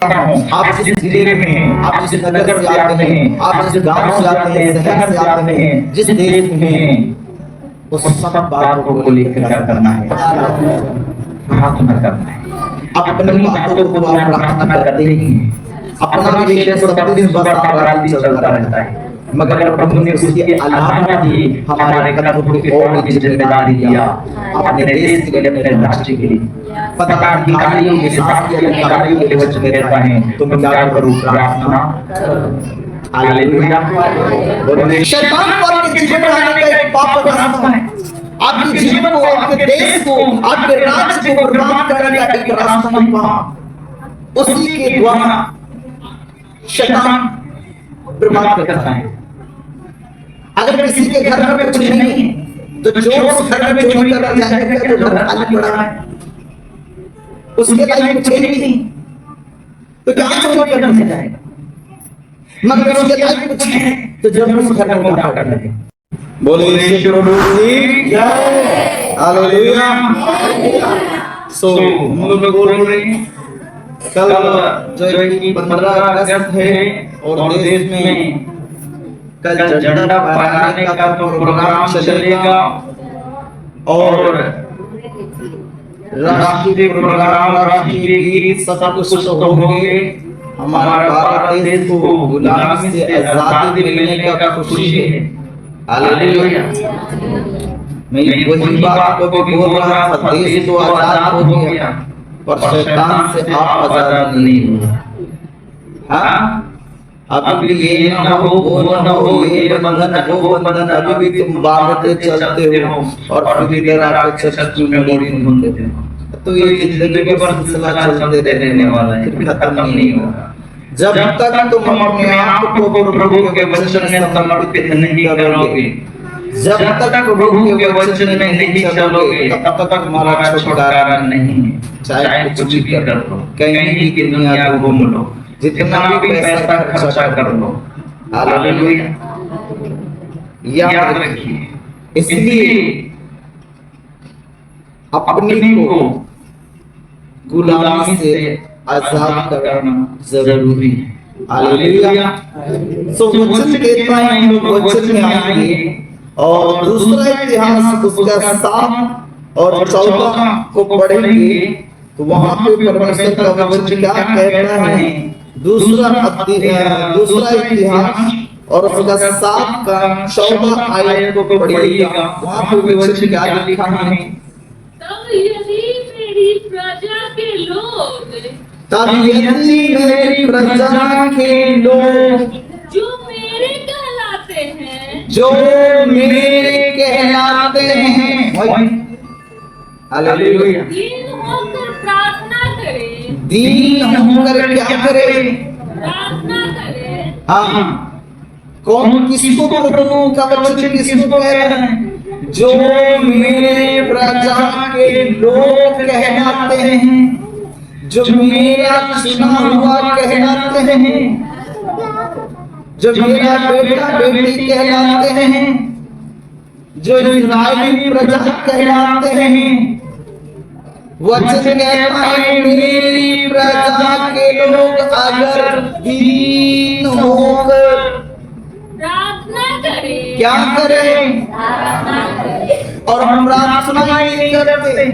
आप जिस जिले में हैं, आप जिस नगर से आते हैं, आप जिस गांव से आते हैं, शहर से आते हैं, जिस देश में हैं, उस सब बातों को लेकर क्या करना है, प्रार्थना करना है। अपनी बातों को आप प्रार्थना करते ही अपना विषय 37 वर्ष अपराधी चलता रहता है, मगर प्रभु ने उसके अलावा भी हमारे कदम को और जिम्मेदारी दिया अपने देश के लिए, अपने राष्ट्र के लिए। पदाधिकारियों के साथ अधिकारियों के वचन रहता है, तुम क्या करो, प्रार्थना। हालेलुया। शैतान को आपके जीवन में आने का एक पाप रास्ता है, आपके जीवन को, आपके देश को, आपके राज्य को बर्बाद करने का एक रास्ता है। वहां उसी के द्वारा शैतान बर्बाद करता है। अगर किसी के घर में कुछ नहीं है तो जो उस घर में चोरी करना चाहेगा तो घर खाली पड़ा है, उसके पास कुछ नहीं तो क्या चोरी करना चाहेगा, मगर उसके पास कुछ है तो जरूर उस घर में उठा कर ले। बोलिए यीशु की जय, हालेलुया। सो हम लोग बोल रहे हैं कल जो कि 15 अगस्त है और देश में कल झंडा फहराने का तो प्रोग्राम चलेगा और राष्ट्रीय प्रोग्राम, राष्ट्रीय गीत सब कुछ होंगे। हमारा भारत देश को गुलामी से आजादी मिलने का खुशी है। हालेलुया। मैं वही बात को बोल रहा था, देश तो आजाद हो गया पर शैतान से आप आजाद नहीं हुए। हाँ, अब ये न हो वो न हो, ये बंधन वो बंधन, अभी भी तुम बांधते चलते हो और फिर देर रात चर्च में मोड़ी ढूंढते हो। तो ये जिंदगी का सिलसिला चलते रहने वाला है, फिर खत्म नहीं होगा। जब तक तुम अपने आप को प्रभु के वचन में समर्पित नहीं करोगे, जब तक प्रभु के वचन में नहीं चलोगे, तब तक हमारा छुटकारा नहीं है। चाहे कुछ भी कर लो, कहीं भी दुनिया को घूम लो, जितना भी पैसा खर्चा कर लो। हालेलुया। याद रखिए, इसलिए अपने को गुलामी से आजाद करना जरूरी है। हालेलुया। सो वचन कहता है, हम लोग वचन में आएंगे और दूसरा इतिहास उसका 7 और 14 को पढ़ेंगे तो वहां पे परमेश्वर का वचन क्या कहता है। दूसरा इतिहास और उसका 7 का 14 आयत को पढ़िएगा, वहां पे वचन क्या लिखा है। तब यदि मेरी प्रजा के लोग जो मेरे कहलाते हैं हालेलुया, दीन होकर प्रार्थना करें, दीन होकर क्या करें, प्रार्थना करें। हाँ, कौन किसको प्रभु का वचन किसको कह रहा है, जो मेरे प्रजा के लोग कहलाते हैं, जो मेरा चुना हुआ कहलाते हैं, जो मेरा बेटा बेटी कहलाते हैं, जो इस्राएली प्रजा कहलाते हैं। वचन कहता है मेरी प्रजा के लोग अगर दीन होकर प्रार्थना करें, क्या करें, और हम प्रार्थना नहीं करते,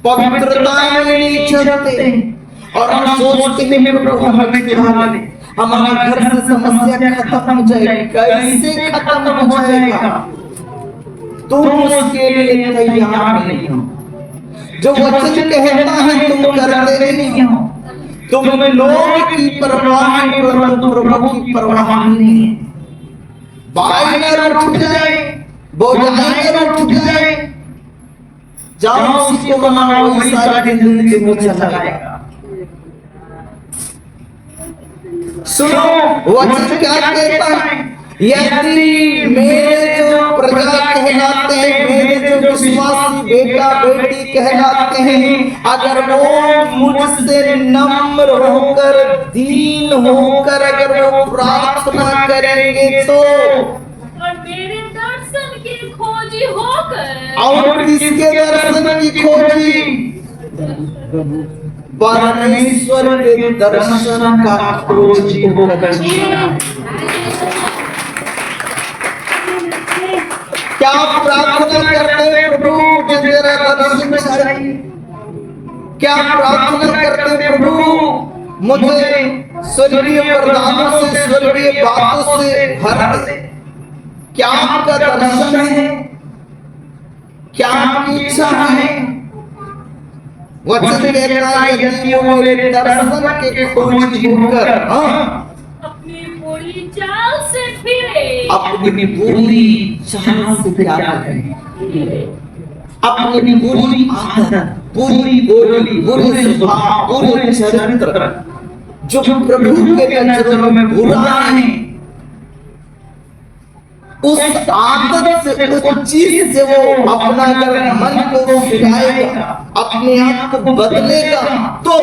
पवित्रता में नहीं चलते और हम सोचते हैं प्रभु हमें क्या दे, हमारा घर से समस्या खत्म हो जाएगी। कैसे खत्म हो जाएगा, तुम उसके लिए तैयार नहीं हो। जो वचन कहता है तुम करते नहीं हो, तुम्हें लोग की परवाह है परंतु प्रभु की परवाह नहीं है। बाइनर उठ जाए, बोझाइनर उठ जाए, जाओ उसी को मनाओ, वही सारा दिन जिंदगी में चला जाएगा। सुनो वचन क्या कहता है, यदि मेरे जो प्रजा कहलाते हैं, मेरे जो विश्वासी बेटा बेटी कहलाते हैं, अगर वो मुझसे नम्र होकर दीन होकर अगर वो प्रार्थना करेंगे तो, और मेरे दर्शन की खोजी होकर, और किसके दर्शन की खोजी, परमेश्वर के दर्शन का खोजी होकर क्या प्रार्थना करते हैं प्रभु मुझे तेरा दर्शन चाहिए? क्या प्रार्थना करते हैं प्रभु मुझे स्वर्गीय वरदानों से स्वर्गीय बातों से भर दे? क्या आपका दर्शन है? क्या आपकी इच्छा है? वचन कहता है यदि वो मेरे दर्शन के खोजी होकर अपनी पूरी चाल से फिरे, अपनी पूरी चाल से क्या करें? अपनी पूरी आदत, पूरी बोली, पूरी स्वभाव, पूरी चरित्र जो प्रभु के नजरों में बुरा है, उस आदत से, उस चीज से वो अपना अगर मन को फिराएगा, अपने आप को बदलेगा, तो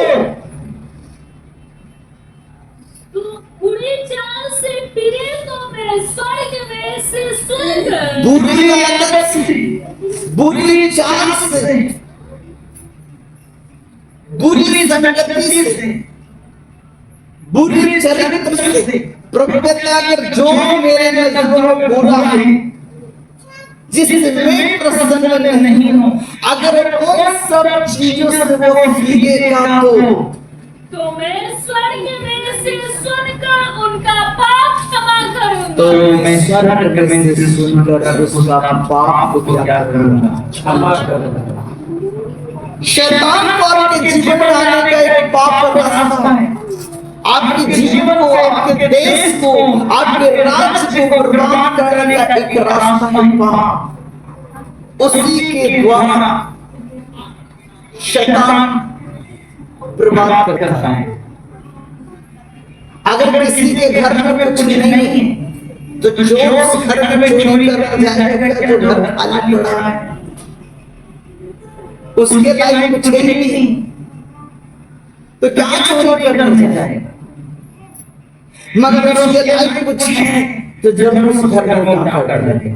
पूरी चाल से फिरे तो मैं स्वर्ग में से सुनकर, बुरी आदत से, बुरी चाल से, बुरी संगति से, बुरी चरित्र से, प्रभु कहता है अगर जो मेरे नजरों में बुरा है, जिससे मैं प्रसन्न नहीं हूं, अगर उन सब चीजों से वो भीगेगा तो मैं स्वर्ग में से सुनकर उनका पाप क्षमा करूंगा। तो मैं स्वर्ग में से सुनकर उसका पाप को क्या करूंगा? क्षमा करूंगा। शैतान को आपके जीवन में आने का एक पाप रास्ता है। आपके जीवन को, आपके देश को, आपके राज्य को बर्बाद करने का एक रास्ता है पाप। उसी के द्वारा शैतान बर्बाद करता है। अगर किसी के घर में कुछ नहीं है तो चोर उस घर में चोरी करने जाएगा, जो घर खाली पड़ा है उसके लायक कुछ नहीं, तो क्या चोरी करने जाएगा? मगर उसके लायक कुछ है तो जरूर उस घर में काम कर लेगा।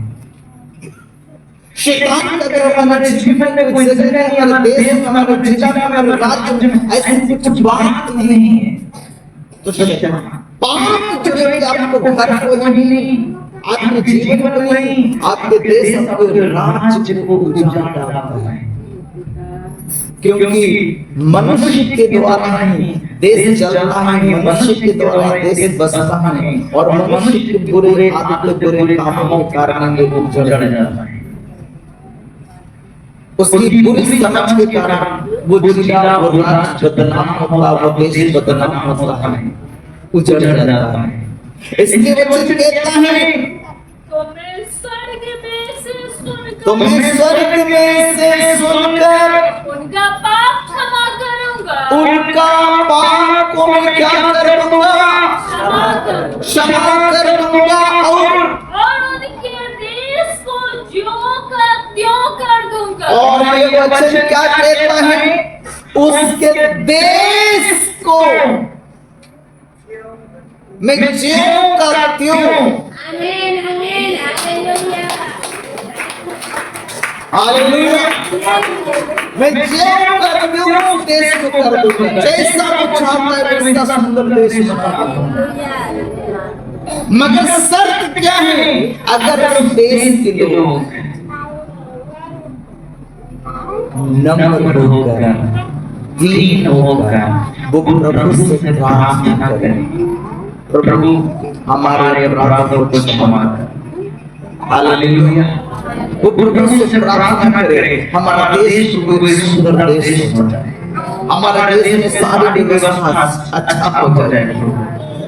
शैतान का अगर हमारे जीवन में कोई जगह नहीं, हमारे देश में, हमारे जिला में, हमारे राज्य में ऐसी कुछ बात नहीं है, तो शैतान पाप जो है आपको घर को नहीं, आपके जीवन को नहीं, आपके देश, आपके राज्य को उजाड़ डालता है। क्योंकि मनुष्य के द्वारा ही देश चलता है, मनुष्य के द्वारा देश बसता है, और मनुष्य के बुरे आदतों, बुरे कामों के कारण ये उजड़ जाता है। उसकी बुरी समझ के कारण वो जिला, वो राज्य बदनाम होता, वो देश बदनाम होता है, उजड़ जाता है। इसलिए वचन कहता है तो मैं स्वर्ग में से सुनकर, तो मैं स्वर्ग में से सुनकर उनका पाप क्षमा करूंगा, उनका पाप को मैं क्या करूंगा? क्षमा कर दूंगा, और उनके देश को ज्यों का त्यों कर दूंगा। और ये वचन क्या कहता है? उसके देश को मैं ज्यों का त्यों, आमीन आमीन हालेलुया, मैं ज्यों का त्यों उस देश को कर दूंगा। जैसा वो चाहता है वैसा सुंदर देश बना दूंगा। मगर शर्त क्या है? अगर उस देश के लोग नम्र होकर, दीन होकर वो प्रभु से प्रार्थना करें, प्रभु हमारे अपराधों को क्षमा कर। हालेलुया, वो प्रभु से प्रार्थना करें, हमारा देश कोई सुंदर देश हो जाए, हमारे देश में सारी व्यवस्था अच्छा हो जाए,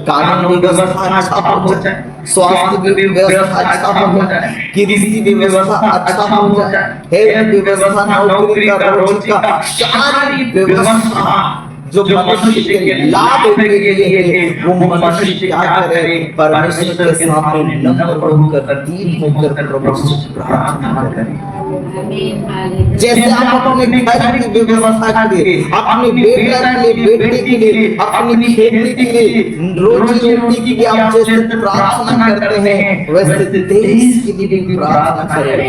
कानून व्यवस्था अच्छा हो जाए, स्वास्थ्य व्यवस्था अच्छा हो जाए, कृषि व्यवस्था अच्छा हो जाए, हेल्थ व्यवस्था, नौकरी का, रोजगार का, सारी व्यवस्था जो मनुष्य के लाभ के लिए वो मनुष्य क्या करे? परमेश्वर के सामने नम्र होकर, दीन होकर प्रभु से प्रार्थना करें। जैसे आप अपने घर की व्यवस्था के लिए, अपने बेटा के लिए, बेटे के लिए, अपनी खेती के लिए, रोजी रोटी के लिए आप जैसे प्रार्थना करते हैं, वैसे देश के लिए भी प्रार्थना करें।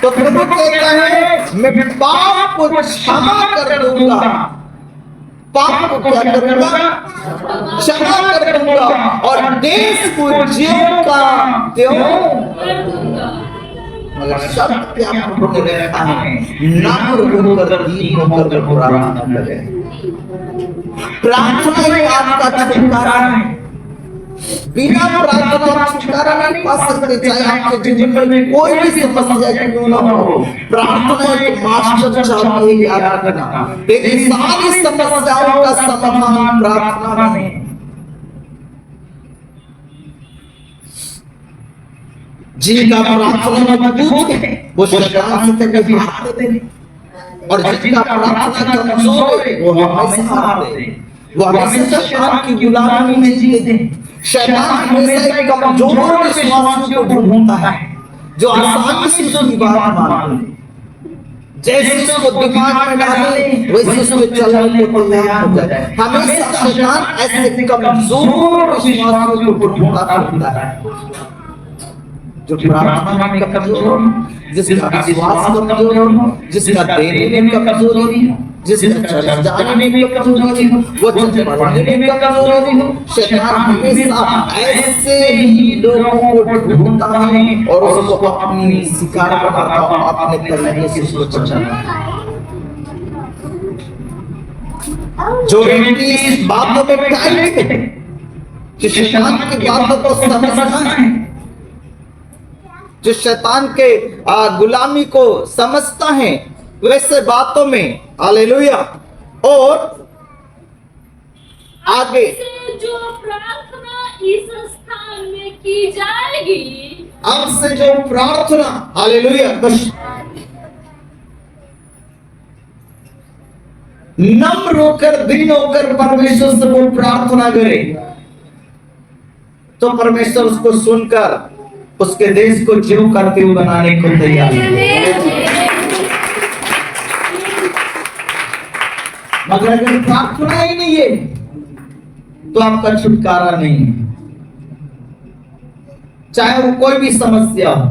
तो प्रभु कहता है मैं पाप को क्षमा कर दूंगा, पाप को क्या करूंगा, क्षमा कर दूंगा, और देश को ज्यों का त्यों कर दूंगा। मगर शब्द क्या प्रभु ने रखा है, नम्र होकर दीन होकर प्रार्थना करें। प्रार्थना ही आपका छुटकारा है। बिना प्रार्थना छुटकारा नहीं पा सकते, चाहे आपके जीवन में कोई भी समस्या क्यों ना हो। प्रार्थना एक मास्टर चाबी है याद रखना। तेरी सारी समस्याओं का समाधान प्रार्थना में है। जिनका प्रार्थना मजबूत है वो शैतान से कभी हारते नहीं, और जिनका प्रार्थना कमजोर है वो हमेशा हारते हैं। वो हमेशा शैतान की गुलामी में जीते हैं। शैतान हमेशा एक कमजोर विश्वासियों को ढूंढता है जो आसानी से उसकी बात मान ले, जैसे उसको दिमाग में डाले वैसे उसको चलने को तैयार हो जाए। हमेशा शैतान ऐसे कमजोर विश्वासियों को ढूंढता है जो प्रार्थना में कमजोर हो, जिसका विश्वास कमजोर हो, जिसका देने में कमजोरी हो, जिसका चर्च जाने में कमजोरी हो, वो चर्च पढ़ने में कमजोरी हो। शैतान हमेशा ऐसे ही लोगों को ढूंढता है और उसको अपनी शिकार बनाता है, अपने तरीके से उसको चलाता है। जो व्यक्ति इस बातों में टाइट है, जो शैतान की बातों को समझता है, जो शैतान के गुलामी को समझता है, वैसे बातों में हालेलुया। और आगे जो प्रार्थना इस स्थान में की जाएगी, अब से जो प्रार्थना हालेलुया नम्र होकर दीन होकर परमेश्वर से वो प्रार्थना करे तो परमेश्वर उसको सुनकर उसके देश को ज्यों करते हुए बनाने को तैयार है। मगर अगर प्रार्थना ही नहीं है तो आपका छुटकारा नहीं है। चाहे वो कोई भी समस्या हो,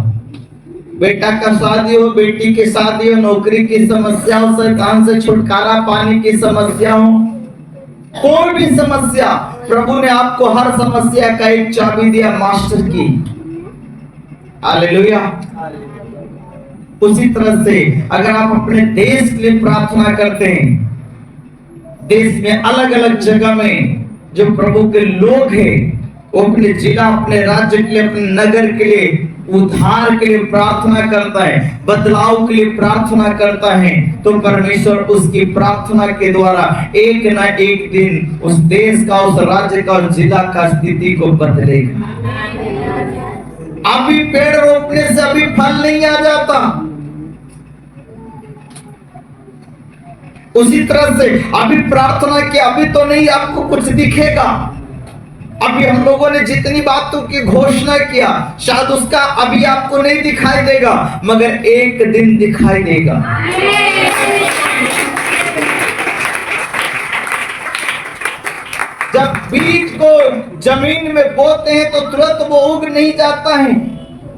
बेटा का शादी हो, बेटी की शादी हो, नौकरी की समस्या हो, शैतान से छुटकारा पाने की समस्या हो, कोई भी समस्या, प्रभु ने आपको हर समस्या का एक चाबी दिया मास्टर की। हालेलुया। उसी तरह से अगर आप अपने देश के लिए प्रार्थना करते हैं, देश में अलग अलग जगह में जो प्रभु के लोग हैं वो अपने जिला, अपने राज्य के लिए, अपने नगर के लिए, उद्धार के लिए प्रार्थना करता है, बदलाव के लिए प्रार्थना करता है, तो परमेश्वर उसकी प्रार्थना के द्वारा एक ना एक दिन उस देश का, उस राज्य का, उस जिला का स्थिति को बदलेगा। अभी पेड़ रोपने से अभी फल नहीं आ जाता, उसी तरह से अभी प्रार्थना की अभी तो नहीं आपको कुछ दिखेगा। अभी हम लोगों ने जितनी बातों की घोषणा किया शायद उसका अभी आपको नहीं दिखाई देगा, मगर एक दिन दिखाई देगा। जब बीज को जमीन में बोते हैं तो तुरंत वो उग नहीं जाता है,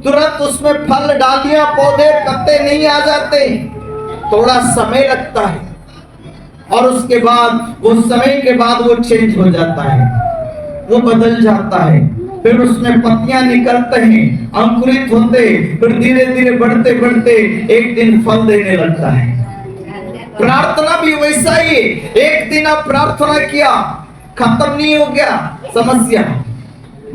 तुरंत उसमें फल, डालियां, पौधे, पत्ते नहीं आ जाते, थोड़ा समय लगता है और उसके बाद वो समय के बाद वो चेंज हो जाता है, वो बदल जाता है, फिर उसमें पत्तियां निकलते हैं, अंकुरित होते, फिर धीरे धीरे बढ़ते बढ़ते एक दिन फल देने लगता है। प्रार्थना भी वैसा ही, एक दिन आप प्रार्थना किया, खत्म नहीं हो गया समस्या,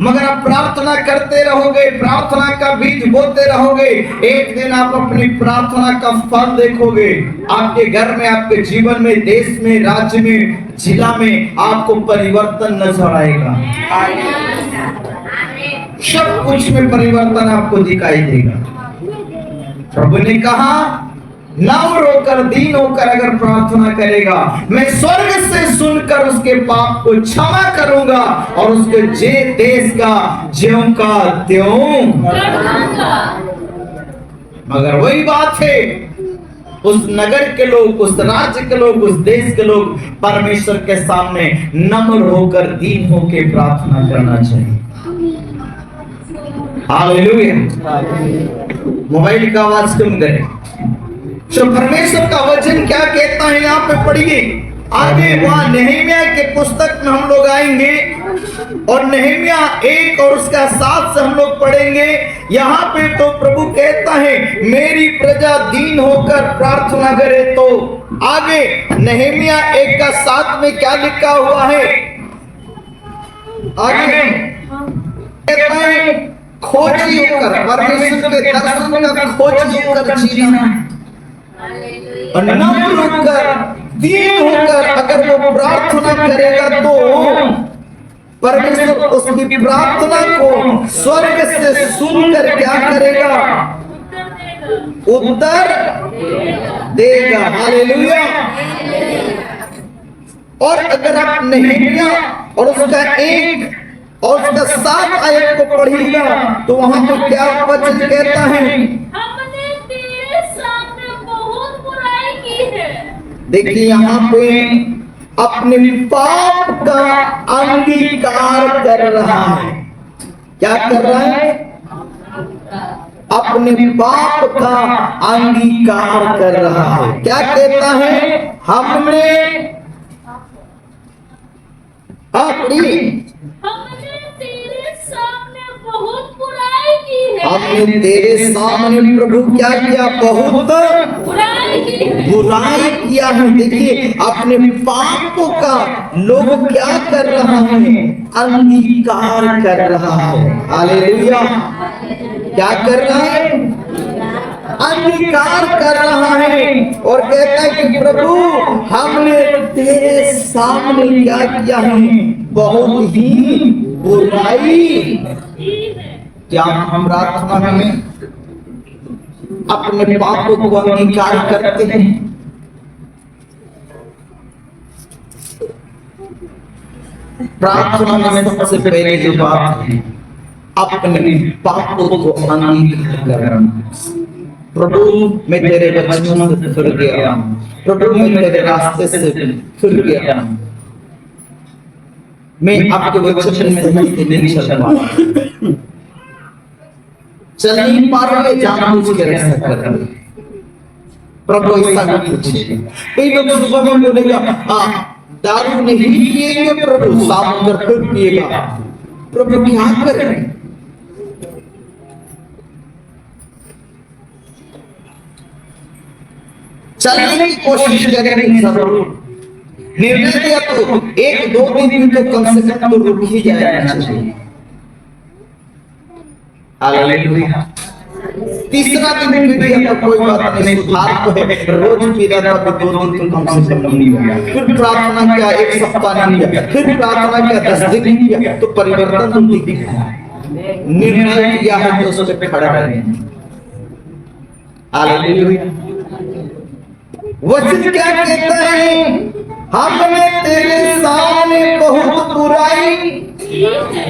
मगर आप प्रार्थना करते रहोगे, प्रार्थना का बीज बोते रहोगे, एक दिन आप अपनी प्रार्थना का फल देखोगे। आपके घर में, आपके जीवन में, देश में, राज्य में, जिला में आपको परिवर्तन नजर आएगा। सब कुछ में परिवर्तन आपको दिखाई देगा। प्रभु ने कहा नम्र होकर, दीन होकर अगर प्रार्थना करेगा, मैं स्वर्ग से सुनकर उसके पाप को क्षमा करूंगा और उसके जे देश का ज्यों का त्यों। मगर वही बात है, उस नगर के लोग, उस राज्य के लोग, उस देश के लोग परमेश्वर के सामने नम्र होकर, दीन होकर प्रार्थना करना चाहिए। हालेलुया। मोबाइल का आवाज कम करें। तो परमेश्वर का वचन क्या कहता है यहाँ पे पढ़िए। आगे वहां नहम्याह के पुस्तक में हम लोग आएंगे और नहम्याह 1 और उसका 7 से हम लोग पढ़ेंगे। यहाँ पे तो प्रभु कहता है मेरी प्रजा दीन होकर प्रार्थना करे। तो आगे नहम्याह 1 का 7 में क्या लिखा हुआ है? आगे कहता है खोजी होकर, परमेश्वर के दर्शन का खोजी होकर जीना और नम्र होकर दीन होकर अगर वो प्रार्थना करेगा तो परमेश्वर उसकी प्रार्थना को स्वर्ग से सुनकर क्या करेगा? उत्तर देगा। हालेलुया। और अगर आप नहम्याह और उसका 1 और उसका 7 आयत को पढ़िएगा तो वहां पर क्या वचन कहता है? हमने तेरे सामने बहुत बुराई की है। देखिए यहाँ पे अपने पाप का अंगीकार कर रहा है। क्या कर रहा है? अपने पाप का अंगीकार कर रहा है। क्या कहता है? हमने हमने तेरे सामने बहुत बुराई की है। हमने तेरे सामने प्रभु क्या किया? बहुत बुराई की है। बुराई किया है। देखिए अपने पापों का लोग क्या कर रहा है? अंगीकार कर रहा है। हालेलुया। क्या कर रहा है? अंगीकार कर रहा है और कहता है कि प्रभु हमने तेरे सामने क्या किया है? बहुत ही बुराई। क्या हम प्रार्थना में अपने पापों को अंगीकार करते हैं? प्रार्थना में सबसे पहले जो बात है अपने पापों को अंगीकार करना। प्रभु मैं तेरे वचनों से फिर गया, प्रभु मैं तेरे रास्ते से फिर गया, मैं आपके वचन में नहीं चल पा रहा, चल नहीं पा रहा, जानबूझ के ऐसा कर रहा। प्रभु ऐसा नहीं पूछे। कई लोग सुबह में बोलेगा दारू नहीं पिएंगे प्रभु, शाम को फिर पिएगा। प्रभु क्या करें? चलने की कोशिश करें जरूर। निर्णय लिया तो 1-2 दिन तो कम से कम तो रुक ही जाना चाहिए। हालेलुया। तीसरा दिन भी दिया तो कोई बात नहीं, सुधार तो है। रोज पी रहा था 2 दिन तो कम से कम नहीं हुआ। फिर प्रार्थना किया 1 सप्ताह नहीं किया, फिर प्रार्थना किया 10 दिन नहीं किया तो परिवर्तन तो दिख गया। निर्णय किया है तो उस पे खड़ा रहें। हालेलुया। वचन क्या कहता है? हमने तेरे सामने बहुत बुराई की है।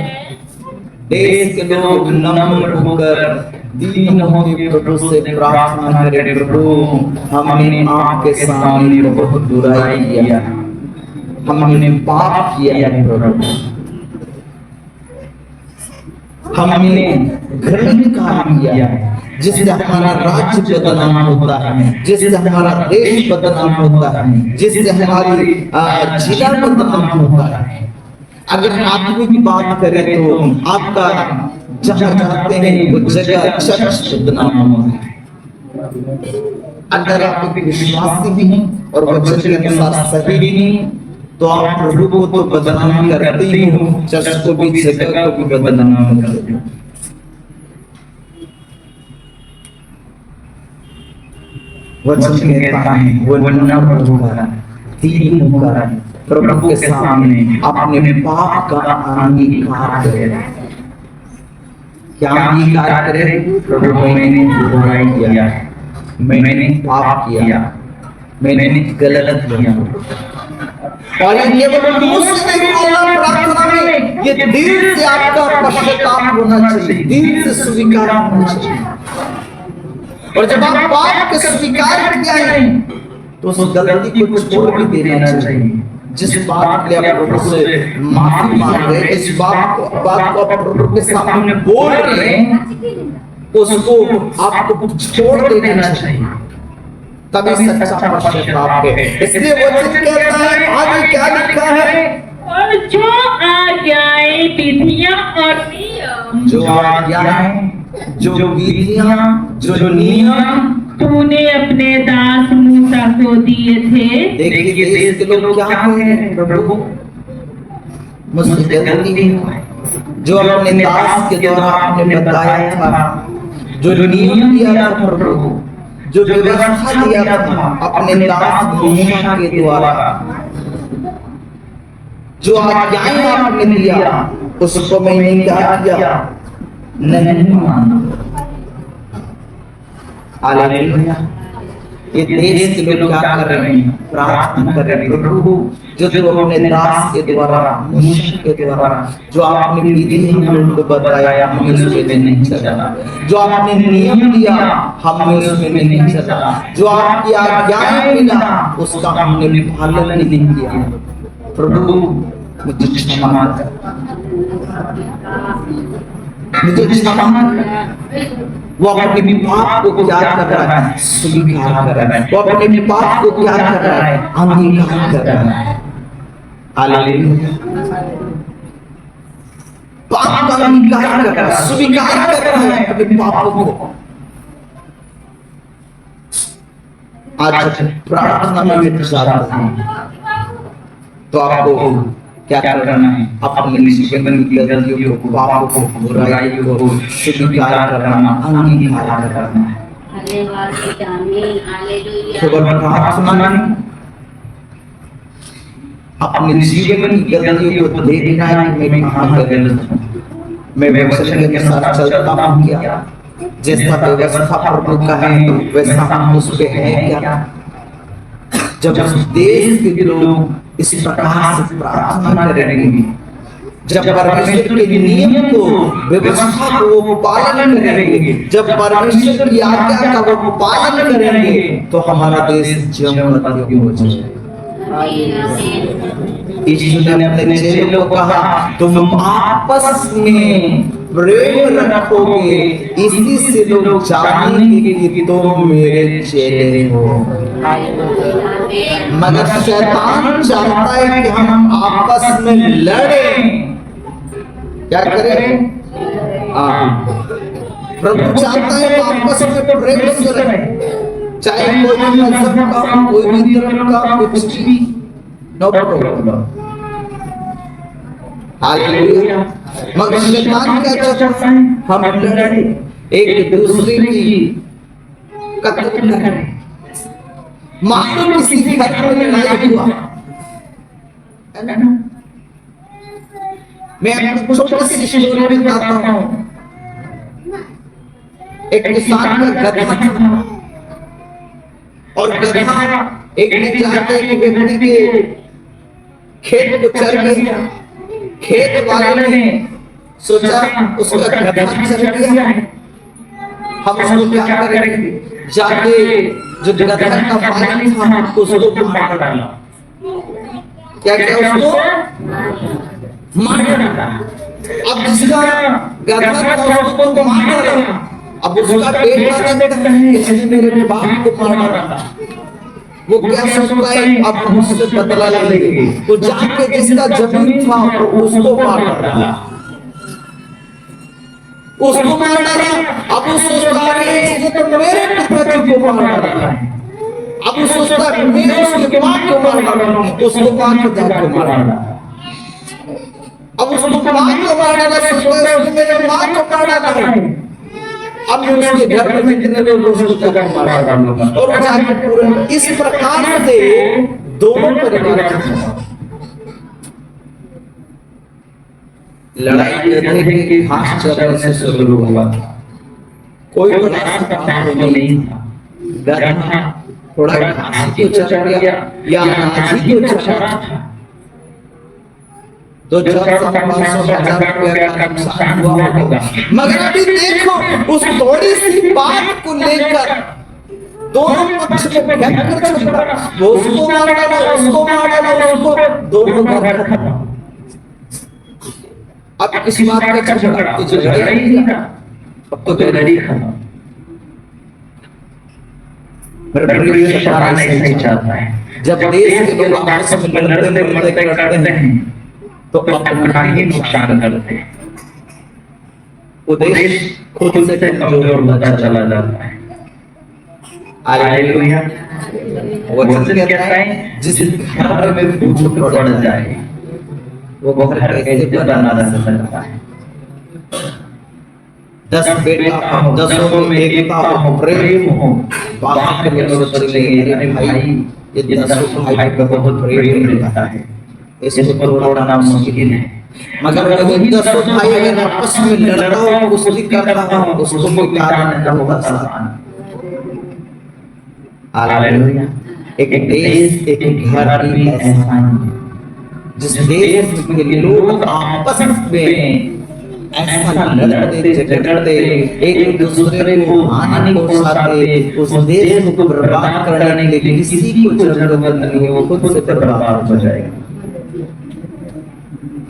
देश के लोग नम्र होकर दीन होकर प्रभु से प्रार्थना करें, प्रभु हमने आपके सामने बहुत बुराई किया, हमने पाप किया है प्रभु, हमने घृणित काम किया है जिससे हमारा राज्य बदनाम होता है, जिससे हमारा देश बदनाम होता है, जिससे हमारी जिला बदनाम होता है। अगर आदमी की बात करें तो आपका जहाँ जाते हैं वो जगह चर्च बदनाम होता है। अगर आप विश्वासी नहीं और वचन के अनुसार सही नहीं तो आप प्रभु को तो बदनाम करते ही हो, चर्च को भी जगह को भी बदनाम करते हो। वचन कहता है वो नम्र होकर दीन होकर प्रभु के सामने अपने पाप का अंगीकार करे। क्या अंगीकार करे? प्रभु मैंने बुराई किया, मैंने पाप किया, मैंने गलत किया। और ये केवल मुंह से नहीं बोलना प्रार्थना में, ये दिल से आपका पश्चाताप होना चाहिए, दिल से स्वीकार होना चाहिए। और जब आप पाप को स्वीकार किया है तो उस गलती को छोड़ भी देना चाहिए। जिस बात के लिए आप प्रभु से माफी मांग रहे हैं, इस बात को आप प्रभु के सामने बोल रहे हैं, उसको आपको छोड़ देना चाहिए, तभी सच्चा पश्चाताप है। इसलिए वचन कहता है, आगे क्या लिखा है, और जो आज्ञाएं, विधियां और नियम, जो आज्ञाएं, जो विधियां, जो नियम तूने अपने दास मूसा को दिए थे। देखिए देश के लोग क्या कह रहे हैं, प्रभु मुझसे गलती नहीं हुई, जो अपने दास के द्वारा आपने बताया था, जो नियम दिया था प्रभु, जो व्यवस्था दिया था अपने दास मूसा के द्वारा, जो आज्ञाएं आपने दिया, उसको मैंने क्या किया, नहीं माना। हालेलुया। ये देश के लोग क्या कर रहे हैं, प्रार्थना कर रहे हैं, प्रभु जो तू अपने दास के द्वारा, मूसा के द्वारा, जो आपने विधि हमको बताया, हमें उसमें नहीं चला, जो आपने नियम दिया हमें उसमें नहीं चला, जो आपकी आज्ञाएं मिला उसका हमने पालन नहीं किया। प्रभु मुझे क्षमा कर, मुझे क्षमा कर। वो अपने पाप को क्या कर रहा है, स्वीकार कर रहा है, वो अपने पाप को क्या कर रहा है, अंगीकार कर रहा है। हालेलुया। पाप का अंगीकार कर रहा है, स्वीकार कर रहा है अपने पापों को। आज प्रार्थना में जाता है तो आपको क्या करना है, अपने जीवन की गलतियों को, पापों को, बुराइयों को स्वीकार करना, अंगीकार करना है। प्रार्थना में अपने जीवन की गलतियों को देखना है, मैं कहाँ गलत हूँ, मैं व्यवस्था के साथ चलता हूँ क्या, जैसा व्यवस्था प्रभु का है वैसा हम उस पे है क्या। जब देश के लोग इस प्रकार से प्रार्थना करेंगे, जब परमेश्वर के नियम को, व्यवस्था को वो पालन करेंगे, जब परमेश्वर की आज्ञा का वो पालन करेंगे, तो हमारा देश जमकर हो जाएगा। यीशु ने अपने चेलों को कहा, तुम आपस में प्रेम रखोगे, इसी से लोग जानेंगे कि तुम मेरे चेले हो। मगर शैतान चाहता है कि हम आपस में लड़ें, क्या करें, प्रभु चाहता है आपस में प्रेम से रहें, चाहे कोई भी मजहब का, कोई भी धर्म का, कुछ भी, नो प्रॉब्लम। हालेलुया। मगर शैतान क्या चाहता है, हम लड़े, एक दूसरे की कत्ल करें। मानो किसी घर में लड़ाई हुआ, है ना? मैं आपको छोटी सी स्टोरी बताता हूँ। एक किसान का गधा था और गधा एक ने जाके एक व्यक्ति के खेत को चर गया। खेत वाले ने सोचा उसका गधा चर गया है, हम उसको क्या करेंगे, जाके जो गधा का मालिक था उसको मार डाला। क्या किया, उसको मार डाला। अब जिसका गधा था उसको मार डाला, अब उसका बेटा कहता है इसने मेरे बाप को मार डाला। वो क्या सोचता है, अब मुझसे बदला लेंगे, तो जाके जिसका जमीन था उसको मार डाला, उसको मार डाला। अब वो सोचता है इसने तो मेरे पिताजी को मार डाला है, अब वो सोचता है मैं उसके मां को मार डाला, उसको मां को जाके मार डाला। अब उसको मां को मार डाला, सोचता है उसने मेरे मां को मार डाला है, अब मैं उसके घर में कितने लोग उसको जाकर मार डालूंगा। और जाके पूरा इस प्रकार से दोनों परिवार लड़ाई करने के खास चरण से शुरू हुआ। कोई बड़ा काम नहीं था, गधा थोड़ा घास को चढ़ गया या अनाज को चढ़ा था, तो 400-500 रुपया का नुकसान हुआ होगा। मगर अभी देखो उस थोड़ी सी बात को लेकर दोनों पक्ष में भयंकर झगड़ा, वो उसको मार डाला, उसको मार डाला, उसको दोनों घर खत्म। अब किसी बात का झगड़ा ही नहीं था, अब तो गरीबी खत्म। मेरे प्रिय शैतान ऐसा ही चाहता है, जब देश के लोग आपस में लड़ते मरते करते हैं तो अपना ही नुकसान करते हैं। वो देश खुद से कमजोर होता चला जाता है। हालेलुया। वचन कहता है जिस घर में फूट पड़ जाए वो घर कैसे बना रह सकता है। 10 बेटा हो, 10 में एकता हो, प्रेम हो, बाकी के लोग सोचेंगे अरे भाई ये 10 भाई को बहुत प्रेम मिलता है, इसको तोड़ना मुश्किल है। मगर वही 10 भाई अगर आपस में लड़ता हो, कुश्ती करता हो, उसको मिटाना बहुत आसान। हालेलुया। एक देश एक घर भी ऐसा है जिस देश के लोग आपस में ऐसा लड़ते झगड़ते एक दूसरे को हानि पहुंचाते, उस देश को बर्बाद करने के लिए किसी को जरूरत नहीं है, वो खुद से बर्बाद हो जाएगा।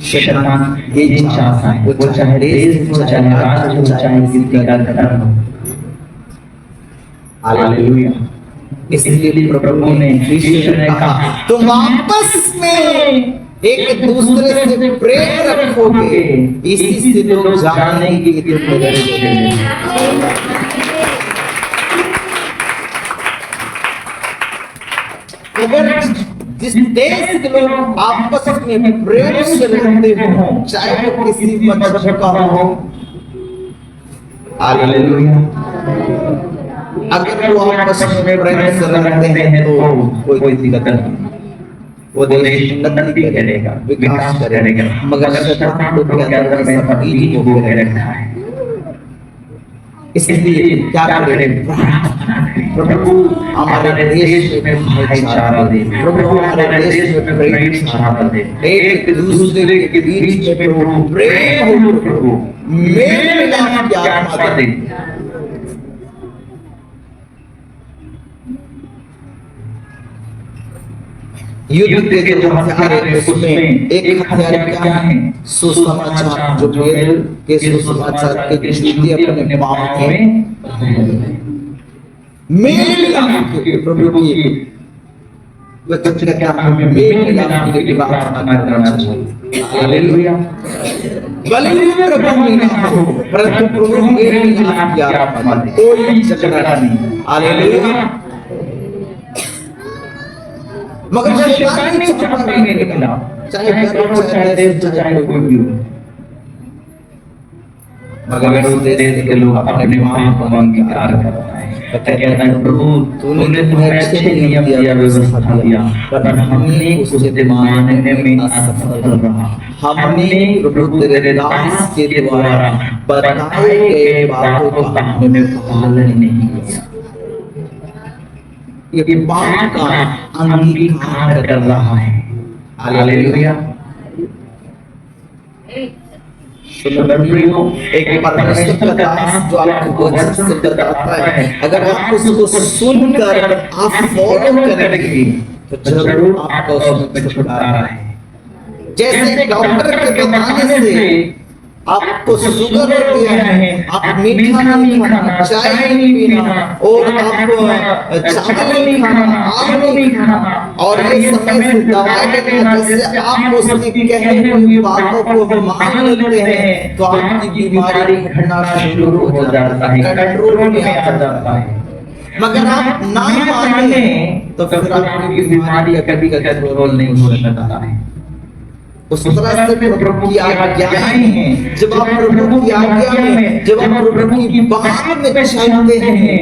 शैतान ये चाहता है, वो चाहे देश हो, चाहे राज्य हो, चाहे किसी का घर हो। हालेलुया। इसलिए प्रभु ने यीशु ने कहा तुम आपस में एक दूसरे से प्रेम रखोगे, इसी से लोग जानेंगे कि तुम मेरे चेले हो। अगर जिस देश के लोग आपस में प्रेम से रहते हो, चाहे वो किसी मजहब का हो, हालेलुया, अगर वो आपस में प्रेम से रहते हैं तो कोई दिक्कत नहीं, वो देश उन्नति करेगा, विकास करेगा। मगर शैतान को के अंदर में बीज को बोए रखा है। इसलिए क्या करें? प्रभु हमारे देश में भाईचारा दे, प्रभु हमारे देश में प्रेम बढ़ावा दे, एक दूसरे के बीच में प्रभु प्रेम हो, प्रभु मेल मिलाप की आत्मा दे। युद्ध के जो हथियार है उसमें एक हथियार क्या है? सुसमाचार, जो वेद के सुसमाचार के जूते अपने पांव में मेल मिलाप के प्रभु की वचन क्या हमें मेल मिलाप की प्रार्थना करना चाहिए। हालेलुया। भले प्रभु में ना हो परंतु प्रभु मेल मिलाप की आत्मा दे, कोई झगड़ा नहीं। हालेलुया। मगर शैतान ने चाहता है मेरे खिलाफ, चाहे घर हो, चाहे देश हो, चाहे कोई भी हो। मगर उस देश के लोग अपने मां को अंगीकार करते हैं, कहते हैं प्रभु तूने तुम्हें अच्छे नियम दिया, व्यवस्था दिया, पर हमने उसे मानने में असफल रहा। हमने प्रभु तेरे दास के द्वारा बताए गए बातों का हमने पालन नहीं किया। ये बात का अंगीकार कर रहा है। हालेलुया। एक परमेश्वर का दास जो आपको वचन से बताता है, अगर आप उसको सुनकर आप फॉलो करेंगे तो जरूर आपका उसमें छुटकारा है। जैसे डॉक्टर के बताने से आपको शुगर हो गया है, आप मीठा नहीं खाना, चाय नहीं पीना, और आप चावल नहीं खाना, आम नहीं खाना, और ये समय से दवाई लेना, जैसे आप उसकी कही हुई बातों को मान लेते हैं तो आपकी बीमारी घटना शुरू हो जाता है, कंट्रोल में आ जाता है। मगर आप ना माने तो फिर आपकी बीमारी कभी कंट्रोल नहीं हो सकता है। उस तरह से प्रभु की आज्ञाएं हैं, जब आप प्रभु की आज्ञा में, जब आप प्रभु की बात में चलते हैं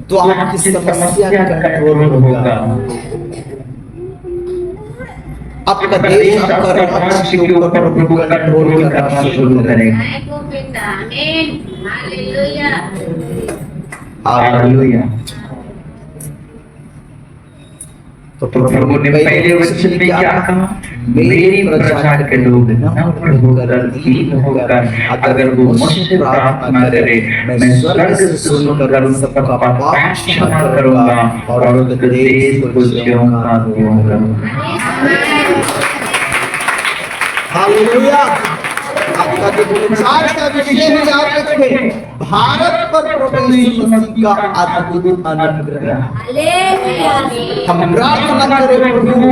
तो आपकी समस्या कंट्रोल होगा। आपका देश, आपका राज्य के ऊपर प्रभु कंट्रोल करना शुरू करेगा। हालेलुया। तो प्रभु ने पहले वचन में क्या कहा? मेरी प्रजा के लोग नम्र होकर दीन होकर अगर वो मुझसे प्रार्थना करे, मैं स्वर्ग से सुनकर उन सबका पाप क्षमा करूंगा और उनके देश को खुशियों का दूंगा। हालेलुया। आपका आज का विषय है याद रखें, भारत पर प्रभु यीशु मसीह का अद्भुत अनुग्रह। हम प्रार्थना करें प्रभु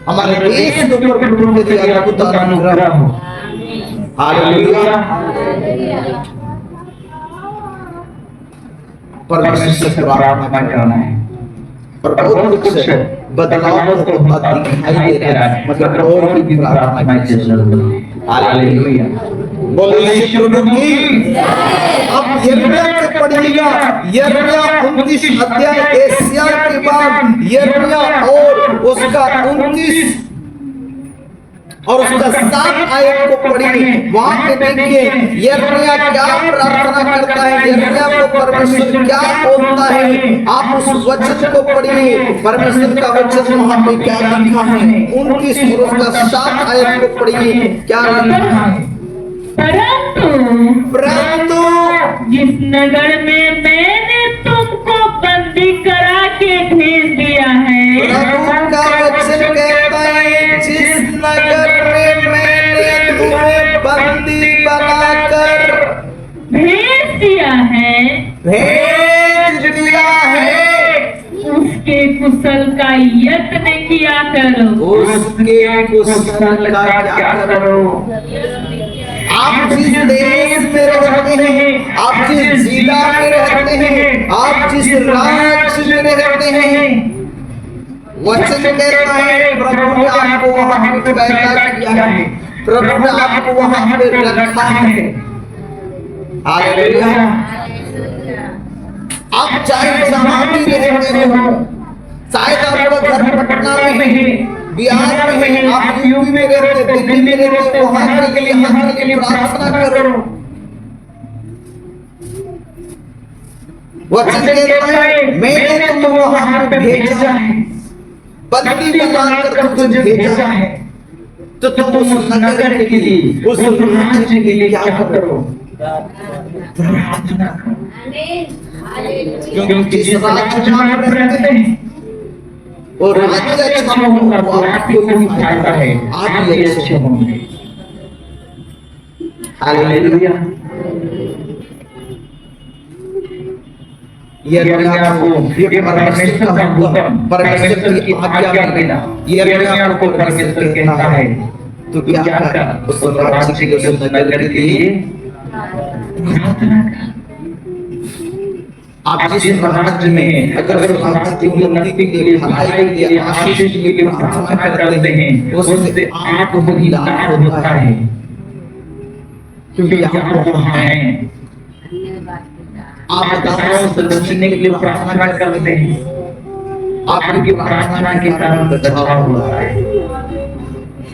हमारे देश के ऊपर प्रभु के अद्भुत अनुग्रह हो। हालेलुया। परमेश्वर से प्रार्थना करना है, पर बहुत कुछ बदलाव तो दिखाई दे रहा है, मतलब और भी प्रार्थना की जरूरत है। हालेलुया। बोलिए यीशु की। अब यिर्मयाह से पढ़िएगा, यिर्मयाह 29 अध्याय एशिया के बाद यिर्मयाह और उसका 29 और उसका 7 आयत को पढ़िए। वहां पे देखिए यिर्मयाह क्या प्रार्थना करता है, यिर्मयाह को परमेश्वर क्या बोलता है। आप उस वचन को पढ़िए, परमेश्वर का वचन वहां पे क्या लिखा है। 29 और उसका 7 आयत को पढ़िए, क्या लिखा है। परंतु जिस नगर में मैंने तुमको बंदी करा के भेज दिया है, प्रभु का वचन कहता है जिस नगर में मैंने तुम्हें बंदी बनाकर भेज दिया है, उसके कुशल का यत्न किया करो। उसके कुशल का क्या करो। आप जिस देश में रहते हैं, आप जिस जिला में रहते हैं, आप जिस राज्य में रहते हैं, वचन कहता है प्रभु ने आपको वहां पे पैदा किया है, प्रभु ने आपको वहां पे रखा है। हालेलुया। आप चाहे जहां भी रहते हो, शायद आपका घर पटना में है, बिहार में है, आप यूपी में रहते, दिल्ली में रहते, वहां के लिए यहाँ के लिए प्रार्थना करो। वचन कहता है मैंने तुमको वहां पे भेजा है, बंदी बनाकर तुझे भेजा है, तो तुम उस नगर के लिए, उस राज्य के लिए क्या करो। प्रार्थना करो। क्योंकि जिस राज्य में आप रहते हैं और राज्य अच्छा होगा तो आपको भी फायदा है, आप भी अच्छे होंगे। हालेलुया। यिर्मयाह को ये परमेश्वर का हुक्म, परमेश्वर की आज्ञा देना, यिर्मयाह को परमेश्वर कहता है तो क्या कर उस राज्य के उस नगर के लिए प्रार्थना कर। आप जिस राज्य में अगर राज्य की उन्नति के लिए, भलाई के लिए, आशीष के लिए प्रार्थना करते हैं, उससे आपको भी लाभ होता है, क्योंकि आप वहां हैं। आप दानों से बचने के लिए प्रार्थना करते हैं, आपकी प्रार्थना के कारण बचाव हुआ है।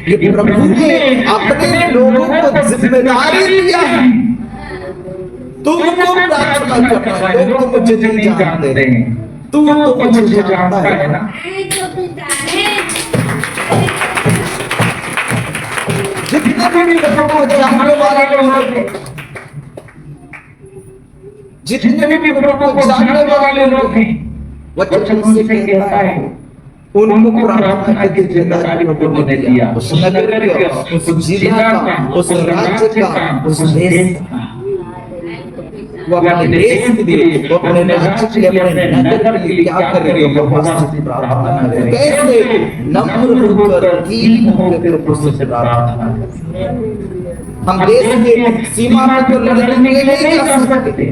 ये प्रभु ने अपने लोगों को जिम्मेदारी दिया है, तुमको प्रार्थना करना है। लोग तो मुझे नहीं जानते हैं, तू तो मुझे जानता है ना। जितने भी प्रभु को जानने वाले लोग हैं, जितने भी प्रभु को जानने वाले लोग हैं, वचन से कहता है उनको प्रार्थना की जिम्मेदारी प्रभु ने दिया। उस नगर का, उस जिला का, उस राज्य का, उस देश का, वो अपने देश के लिए, वो अपने राज्य के लिए, अपने नगर के लिए क्या करेंगे। भगवान से प्रार्थना करें, कैसे नम्र होकर दीन होकर प्रभु से प्रार्थना करें। हम देश के सीमा पर तो लड़ने के लिए नहीं जा सकते,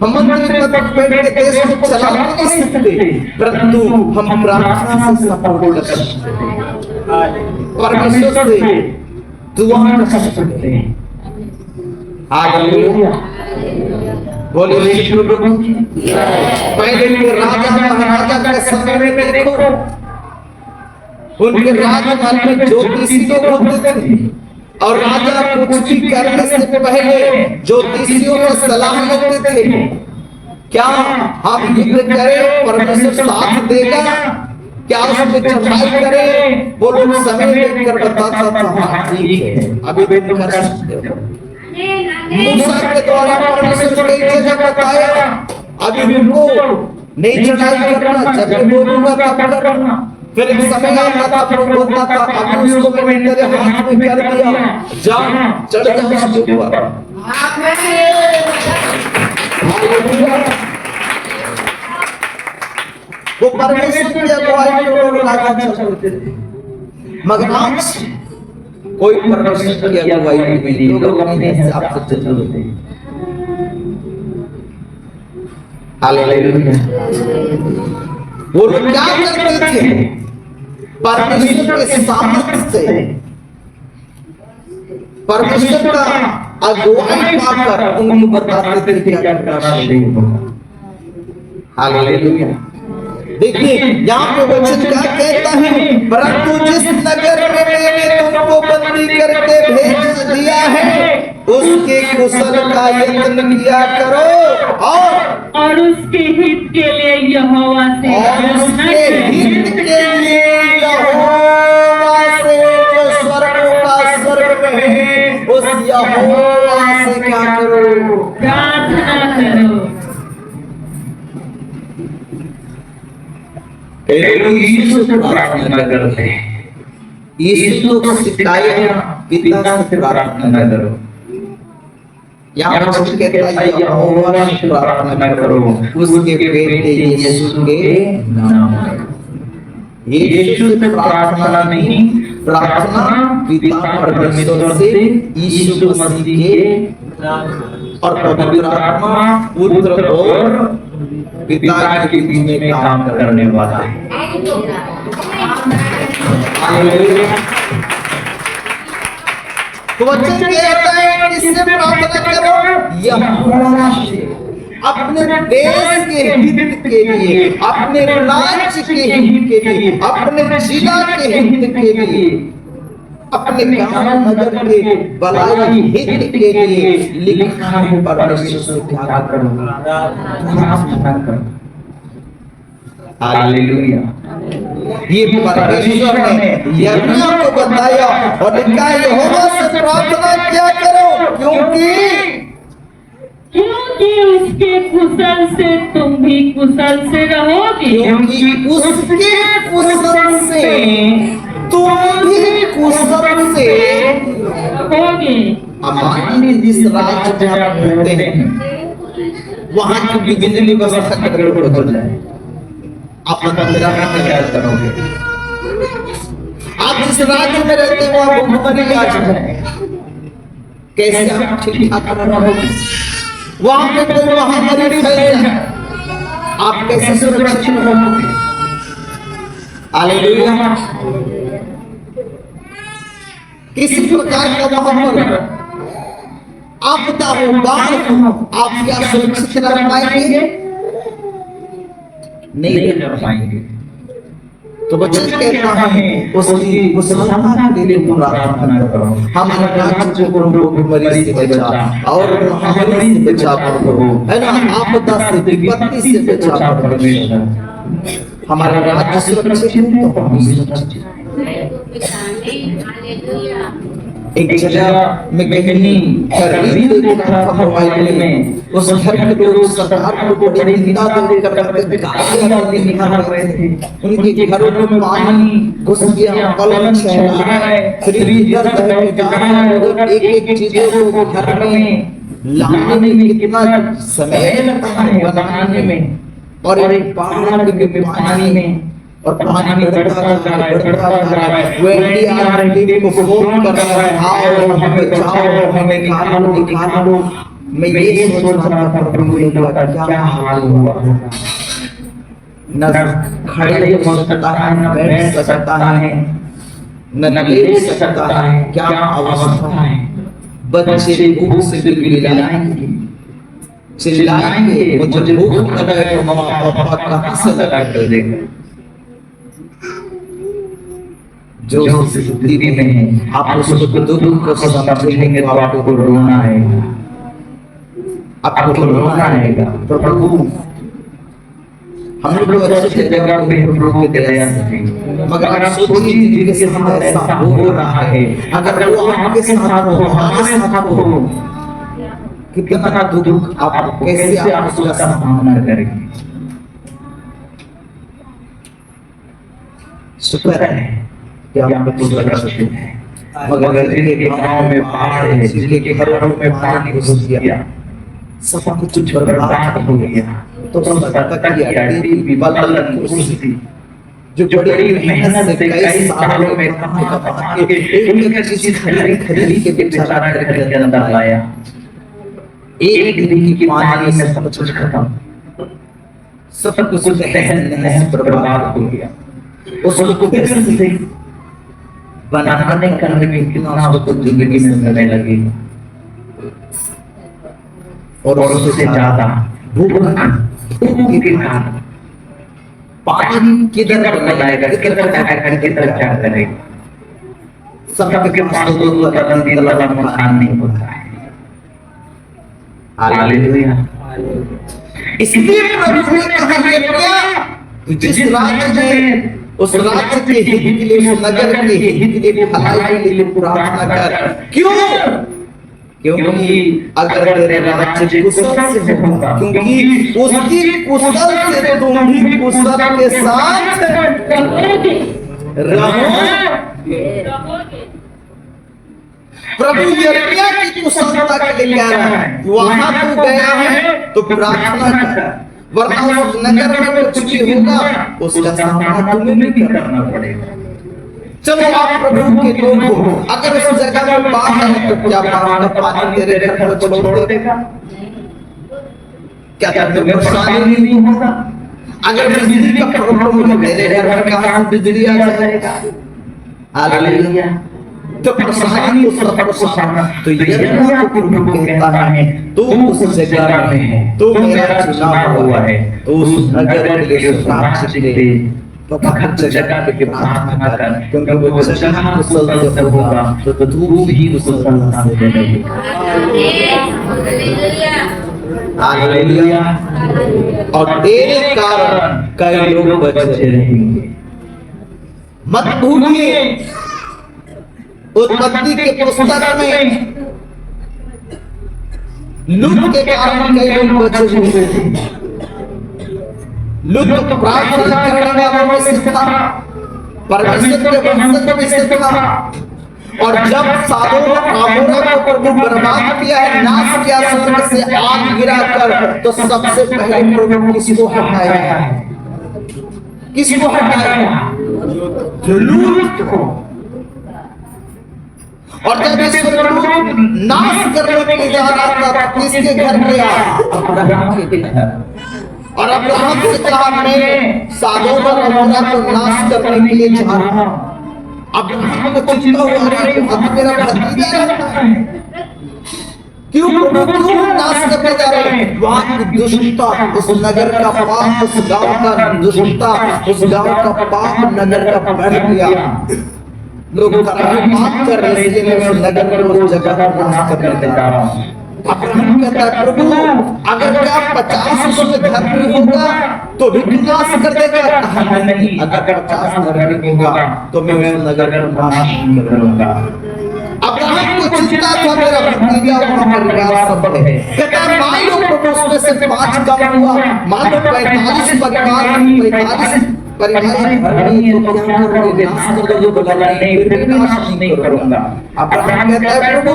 हम मंदिर पर बैठ के देश को चला नहीं सकते, परंतु हम प्रार्थना से सपोर्ट कर सकते हैं, परमेश्वर से दुआ कर सकते हैं। हालेलुया। बोलिए यीशु प्रभु की। पहले के राजा महाराजा के समय में देखो, उनके राजमहल में ज्योतिषी लोग होते थे, और राजा कुछ भी करने से पहले ज्योतिषियों को सलाह लेते थे, क्या हम युद्ध करें, परमेश्वर साथ देगा, क्या उसमें चढ़ाई करें। वो लोग समय देखकर बताता था हाँ ठीक है, अभी तुम कर सकते हो। मूसा के द्वारा परमेश्वर ने एक जगह बताया, अभी रुको, नहीं चढ़ाई करना, जब मैं बोलूंगा तब करना। फिर एक समय आता था प्रभु बोलता था अभी उसको मैंने तेरे हाथ में कर दिया, जा चढ़ जा उसके ऊपर। वो परमेश्वर की अगुवाई में लोग राजा चलते थे, मगर आज कोई परमेश्वर की अगुवाई नहीं, लोग अपने हिसाब से चलते थे। हालेलुया। वो लोग क्या करते थे? परमेश्वर के सामर्थ्य से, परमेश्वर का अगुवाई पाकर उनको बताते थे क्या करना है। हालेलुया। देखिए यहाँ पे वचन क्या कहता है, परंतु जिस नगर में मैंने तुमको बंदी करके भेज दिया है उसके कुशल का यत्न किया करो और उसके हित के लिए यहोवा से जो स्वर्गों का स्वर्ग में है उस यहोवा से क्या करो? प्रार्थना करो। यीशु से प्रार्थना करते हैं, यीशु को सिखाया पिता से प्रार्थना करो। यहाँ पर कहता है यहोवा से प्रार्थना करो उसके बेटे यीशु के नाम में। यीशु से प्रार्थना नहीं, प्रार्थना पिता परमेश्वर से यीशु मसीह के और पवित्र आत्मा पुत्र और पिता के बीच में काम करने वाला है। तो वचन कहता है किससे प्रार्थना करो? यहोवा से। अपने देश के हित के लिए, अपने राज्य के हित के लिए, अपने जिला के हित के लिए, अपने गांव नगर के भलाई हित के लिए लिखा है परमेश्वर से क्या करो? प्रार्थना करो। हालेलुया। ये परमेश्वर ने यिर्मयाह को बताया और लिखा है यहोवा से प्रार्थना क्या करो क्योंकि उसके कुशल से तुम भी कुशल से रहोगे। क्योंकि उसके कुशल से तुम भी कुशल से होगे। हमारे जिस राज्य में आप रहते हैं वहां की बिजली व्यवस्था गड़बड़ हो जाए, आप क्या करोगे? आप जिस राज्य में रहते हो वहां भूखमरी आ जाए, कैसे आप ठीक ठाक रहोगे? वहां पे कोई महामारी फैल जाए, आप कैसे सुरक्षित रहोगे? हालेलुया। किसी प्रकार का वहां पर आपदा हो, बाढ़ हो, आप क्या सुरक्षित रह पाएंगे? नहीं रह पाएंगे। तो वचन कहता है उसकी कुशलता के लिए प्रार्थना करो। हमारे राज्य को भूखमरी से बचा और महामारी से बचा करो, है ना, आपदा से विपत्ति से बचा परमेश्वर। हमारा राज्य सुरक्षित है तो हम सुरक्षित। एक जगह में कहीं खरीद देखा था मोबाइल में, उस घर के लोग सरकार को बड़ी निंदा करके गालियां निकाल रहे थे। उनके घरों में पानी घुस गया, कलम चला है, फ्रीजर बह गया, एक एक चीजों को घर में लाने में कितना समय लगता है बनाने में, और एक पानी के पानी में और पानी बढ़ता है। वो एनडीआरएफ को फोन कर रहा है, आओ हमें बचाओ, हमें निकालो। मैं ये सोच रहा था प्रभु लोगों का क्या हाल हुआ, न खड़े हो सकता है, न बैठ सकता है, न लेट सकता है, क्या अवस्था है। बच्चे भूख से चिल्लाएंगे, मुझे भूख लगा है, मम्मा पापा कहां से लगा कर देंगे? जो स्थिति में है आप उसको दुख को समझेंगे तो आपको रोना आएगा, आपको रोना आएगा। तो प्रभु हम लोग अच्छे जगह पे प्रभु की दया से, मगर आप सोचिए जिनके साथ ऐसा हो रहा है, अगर वो आपके साथ हो, हमारे साथ हो, कितना दुख आप कैसे आप उसका सामना करेंगे? शुक्र है कि आप लोग सुरक्षित हैं। मगर जिनके गांव में बाढ़ है, जिनके घरों में पानी घुस गया, सब कुछ बर्बाद हो गया, तो जो बड़ी मेहनत से कई सालों में कमा के एक चीज खरीद के बेचारा घर के अंदर लाया, एक दिन की पानी में सब कुछ खत्म, सब कुछ तहस बर्बाद हो गया। उसको फिर से बनाने करने में कितना उसको जिंदगी में समय लगे, और उससे ज्यादा भूख के कारण पानी किधर बनाएगा, किधर क्या करेगा। सबके पास तो तरह मकान नहीं होता है। हालेलुया। इसलिए प्रभु ने कहा ये क्या, जिस राज्य में उस राज्य के हित के लिए, उस नगर के हित के लिए, भलाई के लिए प्रार्थना कर। क्यों? क्योंकि अगर तेरे राज्य कुशल से होगा, क्योंकि उसकी कुशल से तुम भी कुशल के साथ रहोगे। प्रभु यिर्मयाह की कुशलता के लिए कह रहा है, वहां तू गया है तो प्रार्थना कर, वरना उस नगर में कुछ भी होगा उसका सामना तुम्हें भी करना पड़ेगा। चलो आप प्रभु के लोग हो, अगर उस जगह में बाढ़ है तो क्या बाढ़ का पानी तेरे घर को छोड़ देगा? क्या तुम्हें परेशानी नहीं होगा? अगर बिजली का प्रॉब्लम है, तेरे घर में कहां बिजली आ जाएगा? हालेलुया। तो परेशानी को सब सामना, तो यिर्मयाह को प्रभु कहता है तू उस जगह में है, तू मेरा चुना हुआ है, तो उस नगर के लिए राज्य के लिए तो हर जगह पे प्रार्थना कर, क्योंकि वो जगह कुशल से होगा तो तू भी कुशलता से रहेगा। हालेलुया। और तेरे कारण कई लोग बचे रहेंगे। मत भूलिए उत्पत्ति के पुस्तक में लूत के कारण कई लोग बचे हुए थे। लूत प्रार्थना करने वालों में से था, परमेश्वर के वंशज में से था, और जब सादोम और अमोरा को प्रभु बर्बाद किया है, नाश किया, स्वर्ग से आग गिराकर, तो सबसे पहले प्रभु किसको हटाया है? किसको हटाया? लूत को। और जब ईश्वर नाश करने के जा रहा था, किसके घर गया? अब्राहम के घर। और अब्राहम से कहा मैं सादोम और अमोरा को नाश करने के लिए जा रहा हूं। अब्राहम को चिंता हुआ, अरे अब मेरा भतीजा रहता है, क्यों नाश करने जा रहे हैं? वहां की दुष्टता, उस नगर का पाप, उस गांव का दुष्टता, उस गांव का पाप नगर का बढ़ गया। लोग पाप कर रहे हैं, इसलिए मैं उस नगर पर, उस जगह पर नाश करने जा रहा हूं। अब्राहम कहता है प्रभु अगर क्या 50 उसमें घर भी होगा तो भी नाश कर देगा? नहीं, अगर 50 घर भी होगा तो मैं नगर का नाश नहीं करूंगा। अब्राहम को चिंता था, मेरा भतीजा और परिवार सब है। कहता है मान लो प्रभु उसमें से 5 कम हुआ, मान लो 45 परिवार, 45 परिवार तो क्या करोगे? नाश कर दो? बोला नहीं, फिर भी नाश नहीं करूंगा। अब्राहम कहता है प्रभु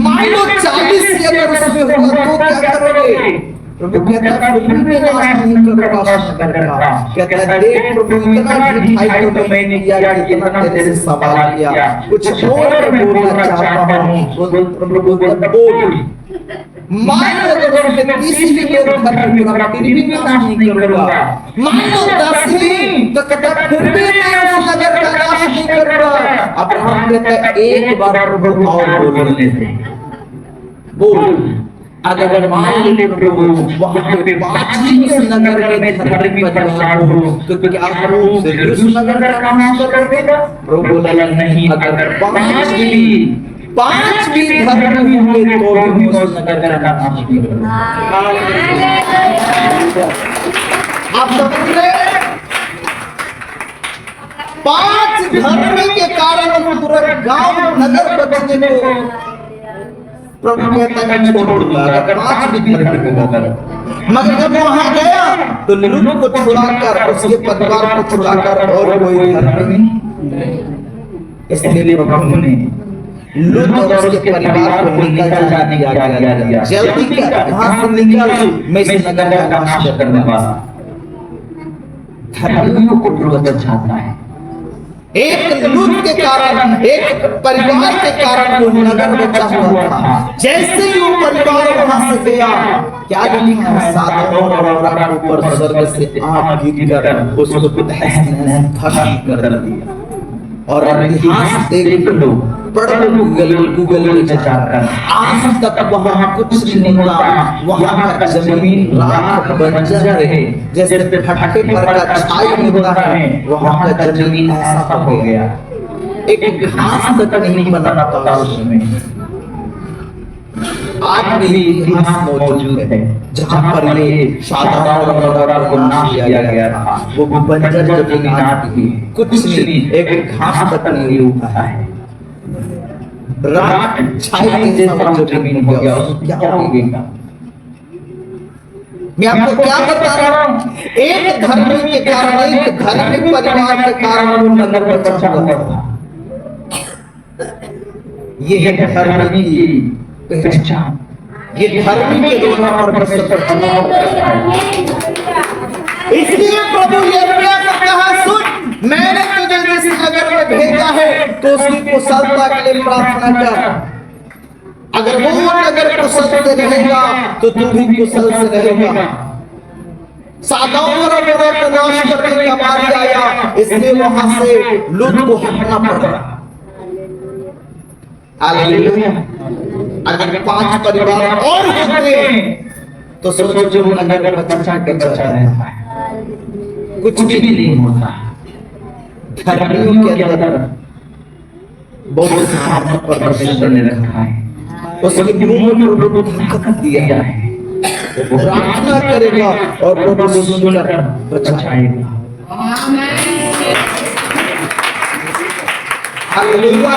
मान लो 40 अगर उसमें हुआ तो क्या करोगे? प्रभु कहता है फिर भी नाश नहीं करूंगा उस नगर का। कहता है देख प्रभु इतना ढिठाई तो मैंने किया कि इतना तेरे से सवाल किया, कुछ और बोलना चाहता हूं। प्रभु बोल, मान लो अगर उसमें 30 भी लोग घर में पूरा फिर भी नाश नहीं करूंगा, मान लो 10 भी, तो कहता फिर भी मैं उस नगर का नाश नहीं करूंगा। अब्राहम कहता है एक बार प्रभु और बोलने दे, बोल। अगर मान ले प्रभु वहां पे 5 भी उस नगर में धर्मी परिवार हो तो क्या प्रभु फिर उस नगर का नाश कर देगा? प्रभु बोला नहीं, अगर 5 भी धर्मी होंगे तो भी उस नगर का नाश नहीं करूंगा। आप समझ रहे हैं? 5 धर्मी के कारण पूरा गांव नगर बचने को प्रभु कहता है मैं छोड़ दूंगा अगर 5 भी घर में होगा। मगर जब वहां गया तो लूत को छुड़ाकर उसके परिवार को छुड़ाकर और कोई घर नहीं। इसलिए प्रभु ने लूत और उसके परिवार को निकल जाने की आज्ञा दिया। जल्दी कर वहां से निकल, मैं इस नगर का नाश करने वाला। धर्मियों को प्रवचन चाहता है। एक लूत के कारण, एक परिवार के कारण वो नगर बचा हुआ था। जैसे ही वो परिवार वहां से गया, क्या लिखा है? सादोम और अमोरा के ऊपर स्वर्ग से आग गिरकर उसको भस्म कर दिया। और इतिहास देख लो, पढ़ लो गूगल में जाकर, आज तक वहां कुछ नहीं हुआ। वहां का जमीन राख बंजर है, जैसे फटके पर का छाई होता है, वहां का जमीन ऐसा हो गया, एक घास तक नहीं बना था उसमें। आज भी इतिहास मौजूद है जहां पर ये सादोम और अमोरा को नाश किया गया था। वो बंजर जमीन आज भी कुछ नहीं, एक घास तक नहीं उगा है। रात छाई जैसा जमीन हो गया, क्या होगा? मैं आपको क्या बता रहा हूं? एक धर्मी के कारण, एक धार्मिक परिवार के कारण वो नगर बचा हुआ था। ये है धर्मी की पहचान, ये धर्मी के द्वारा परमेश्वर पर चुनाव करता है। इसलिए प्रभु यिर्मयाह को कहा, सुन, मैंने तुझे जिस नगर में भेजा है तो उसकी कुशलता के लिए प्रार्थना कर। अगर वो नगर कुशल से रहेगा तो तू भी कुशल से रहेगा। सादोम और अमोरा को नाश करने का बारी आया, इसलिए वहां से लूत को हटना पड़ा। हालेलुया। अगर 5 परिवार और होते तो सोचो वो नगर बचा के बचा रहता है, कुछ भी नहीं होता। धर्मियों के अंदर बहुत सामर्थ परमेश्वर ने रखा है, उसके मुंह में प्रभु ताकत दिया है। वो प्रार्थना करेगा और प्रभु सुनकर बचाएगा। हालेलुया।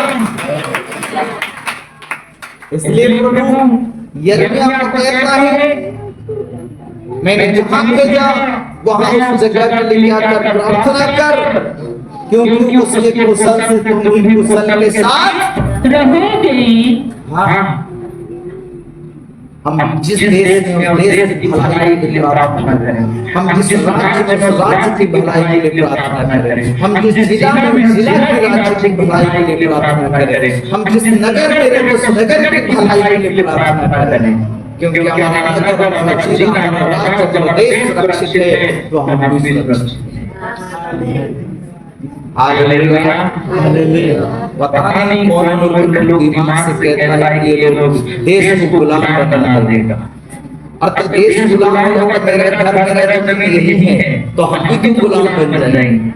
इसलिए प्रभु यिर्मयाह को कहता है, मैंने जहां भेजा वहां उस जगह के लिए आकर प्रार्थना कर, क्योंकि उसके कुशल से तुम भी कुशल के साथ रहोगे। हाँ, हम जिस देश में देश की भलाई के लिए प्रार्थना करें, हम जिस राज्य में राज्य की भलाई के लिए प्रार्थना करें, हम जिस जिला में जिला के राज्य की भलाई के लिए प्रार्थना करें, हम जिस नगर में रहते उस नगर की भलाई के लिए प्रार्थना करें, क्योंकि हमारा नगर हमारा जिला हमारा राज्य जब देश सुरक्षित है तो हम भी सुरक्षित हैं। हालेलुया। हालेलुया। पता नहीं कौन लोग दिमाग से कहता है कि ये लोग देश को गुलाम बना देगा, और तो देश गुलाम होगा तो मेरे घर मेरा जमीन यही है तो हम भी क्यों गुलाम बन जाएंगे?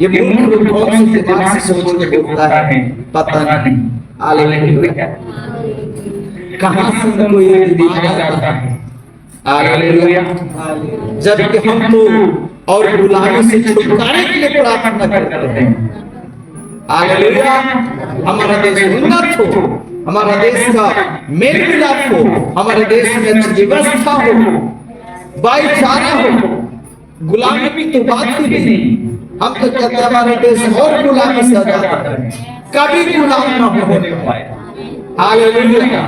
ये मूर्ख लोग कौन से दिमाग से सोच के बोलता है पता नहीं। हालेलुया। कहां से उनको ये दिमाग आता है? हालेलुया। जबकि हम तो और गुलामी से छुटकारे के लिए प्रार्थना करते हैं। हालेलुया। हमारा देश उन्नत हो, हमारा देश का मेल मिलाप हो, हमारे देश में अच्छी व्यवस्था हो, भाईचारा हो, गुलामी की तो बात ही नहीं। हम तो कहते हैं हमारे देश और गुलामी से आजाद है, कभी गुलाम ना होने पाए। हालेलुया।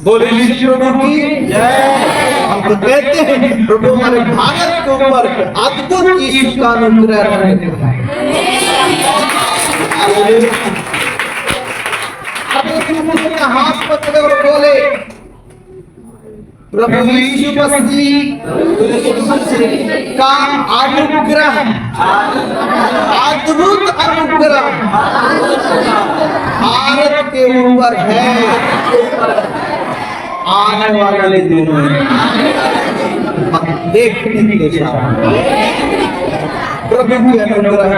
बोले प्रभु की जय। हम तो कहते हैं प्रभु हमारे भारत के ऊपर अद्भुत यीशु का अनुग्रह रहने पाए। अपने हाथ पकड़े और बोले, प्रभु यीशु मसीह का अनुग्रह, अद्भुत अनुग्रह भारत के ऊपर है, आने वाले दिनों में देखने के साथ प्रभु की अनुग्रह।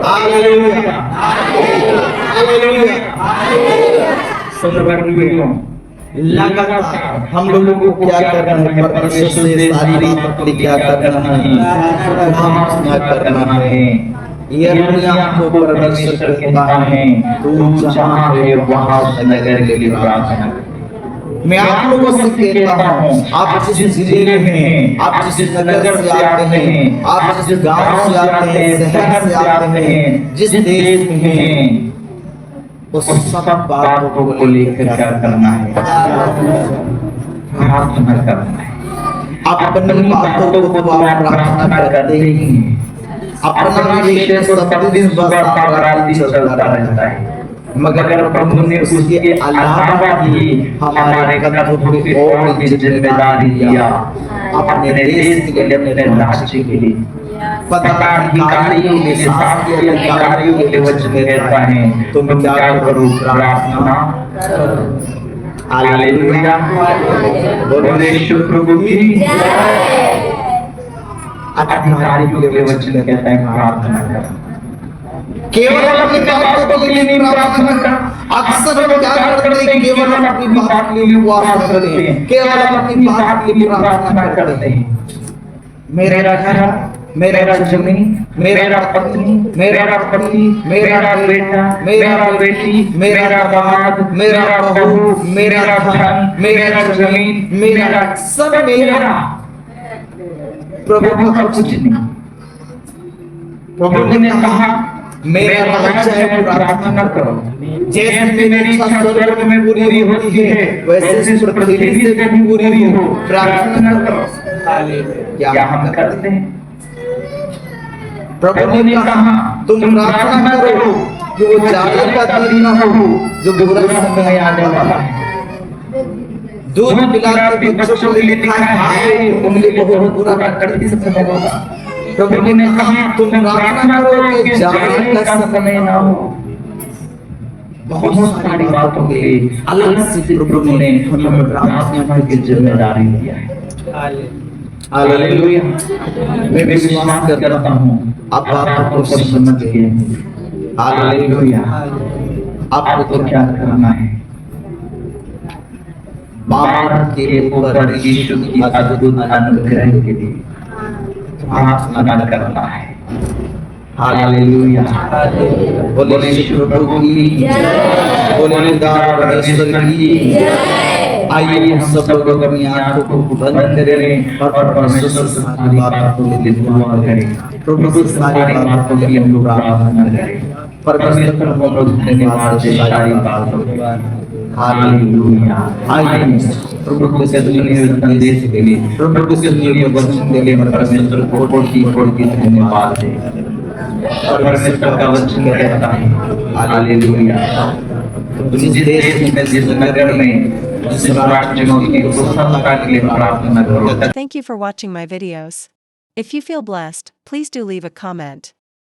हालेलुया। हालेलुया। लगातार हम लोगों को क्या करना है? परमेश्वर से सारी बात क्या करना है? प्रार्थना करना है। यिर्मयाह को परमेश्वर कहता है, तू जहाँ है वहाँ उस नगर के लिए प्रार्थना कर। मैं आप लोगों से कहता हूँ, आप जिस जिले में हैं, आप जिस नगर से आते हैं, आप जिस गांव से आते हैं, शहर से आते हैं, जिस देश में हैं, उस सब बातों को लेकर क्या करना है? प्रार्थना करना है। अपनी बातों को आप प्रार्थना करते ही अपना विषय तो सब दिन सुबह शाम रात दिन चलता रहता है, मगर प्रभु ने उसके अलावा भी हमारे कदमों पे और भी जिम्मेदारी दिया, अपने देश के लिए, अपने राष्ट्र के लिए, पदाधिकारियों के लिए, शासकीय अधिकारियों के लिए वचन देता है, तुम क्या करो? प्रार्थना करो। हालेलुया, बोलो यीशु प्रभु की जय। अधिकारियों के लिए वचन कहता है प्रार्थना करो। केवल अपनी बातों के लिए नहीं प्रार्थना करना। अक्सर हम क्या करते हैं? केवल अपनी बात के लिए उपवास करते हैं, केवल अपनी बात के लिए प्रार्थना करते हैं। मेरा घर, मेरा जमीन, मेरा पत्नी, मेरा पति, मेरा बेटा, मेरा बेटी, मेरा दामाद, मेरा बहू, मेरा धन, मेरा जमीन, मेरा सब मेरा। प्रभु का कुछ नहीं। प्रभु ने कहा, मेरा राज्य है, प्रार्थना करो। जैसे मेरी इच्छा स्वर्ग में पूरी होती है, वैसे पृथ्वी से भी पूरी हो। प्रार्थना करो। क्या हम करते हैं? प्रभु ने कहा, तुम प्रार्थना करो कि वो जाने का दिन न हो, जो बुरा समय आने वाला है। दूध पिलाते बच्चों को लिखा है, हाय उंगली को बुरा करती समय होगा। प्रभु ने कहा, तुम प्रार्थना करो कि जाने का समय न हो। बहुत सारी बातों के लिए अलग से प्रभु ने हमें प्रार्थना की जिम्मेदारी दिया है। हालेलुया, मैं विश्वास करता हूँ आप बातों को समझ गए। हालेलुया, आपको क्या करना है? बात के ऊपर यीशु की अद्भुत अनुग्रह के लिए प्रार्थना करना है। हालेलुया, बोले यीशु प्रभु की जय, बोले परमेश्वर की जय। आइए हम सब लोग अपनी आंखों को बंद करें और परमेश्वर से सारी बातों के लिए दुआ करें। प्रभु से सारी बातों के लिए हम लोग प्रार्थना करें। परमेश्वर को हम लोग धन्यवाद दें सारी बातों के लिए। हालेलुया, आइए प्रभु के संदेश के लिए, प्रभु के वचन के लिए परमेश्वर को कोटि धन्यवाद दें। परमेश्वर का वचन कहता है, हालेलुया, जिस देश में, जिस नगर में, जिस राज्य में, उस सत्ता के लिए प्रार्थना करो। Thank you for watching my videos. If you feel blessed, please do leave a comment.